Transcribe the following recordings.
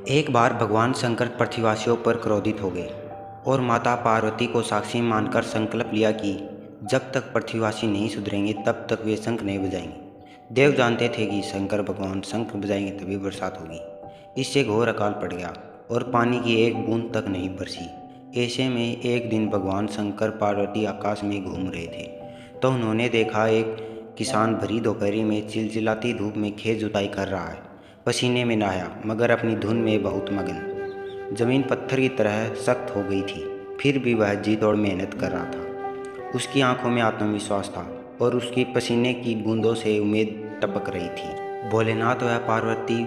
एक बार भगवान शंकर पृथ्वीवासियों पर क्रोधित हो गए और माता पार्वती को साक्षी मानकर संकल्प लिया कि जब तक पृथ्वीवासी नहीं सुधरेंगे तब तक वे शंख नहीं बजाएंगे। देव जानते थे कि शंकर भगवान शंख बजाएंगे तभी बरसात होगी। इससे घोर अकाल पड़ गया और पानी की एक बूंद तक नहीं बरसी। ऐसे में एक दिन भगवान शंकर पार्वती आकाश में घूम रहे थे तो उन्होंने देखा एक किसान भरी दोपहरी में चिलचिलाती धूप में खेत जुताई कर रहा है। पसीने में नहाया मगर अपनी धुन में बहुत मगन। जमीन पत्थर की तरह सख्त हो गई थी, फिर भी वह जी तोड़ मेहनत कर रहा था। उसकी आंखों में आत्मविश्वास था और उसकी पसीने की बूंदों से उम्मीद टपक रही थी। भोलेनाथ व पार्वती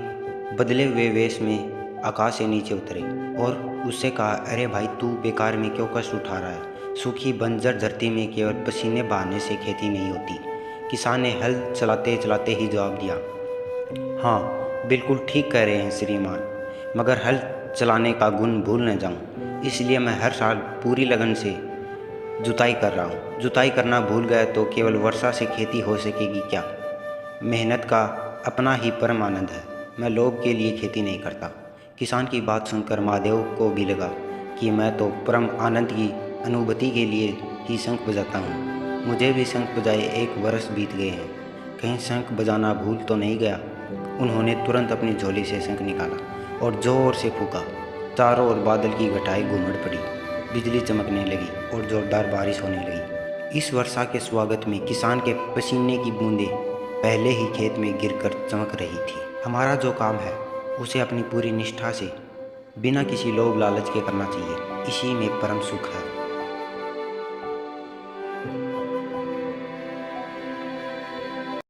बदले हुए वेश में आकाश से नीचे उतरे और उससे कहा, अरे भाई, तू बेकार में क्यों कष्ट उठा रहा है? सूखी बंजर धरती में केवल पसीने बहाने से खेती नहीं होती। किसान ने हल चलाते चलाते ही जवाब दिया, हाँ, बिल्कुल ठीक कह रहे हैं श्रीमान, मगर हल चलाने का गुण भूल न जाऊं, इसलिए मैं हर साल पूरी लगन से जुताई कर रहा हूं। जुताई करना भूल गए तो केवल वर्षा से खेती हो सकेगी क्या? मेहनत का अपना ही परम आनंद है। मैं लोभ के लिए खेती नहीं करता। किसान की बात सुनकर महादेव को भी लगा कि मैं तो परम आनंद की अनुभूति के लिए ही शंख बजाता हूँ। मुझे भी शंख बजाए 1 वर्ष बीत गए हैं, कहीं शंख बजाना भूल तो नहीं गया। उन्होंने तुरंत अपनी झोली से शंख निकाला और जोर से फूंका। चारों ओर बादल की घटाएं घूमड़ पड़ी, बिजली चमकने लगी और जोरदार बारिश होने लगी। इस वर्षा के स्वागत में किसान के पसीने की बूंदें पहले ही खेत में गिरकर चमक रही थी। हमारा जो काम है उसे अपनी पूरी निष्ठा से बिना किसी लोभ लालच के करना चाहिए, इसी में परम सुख है।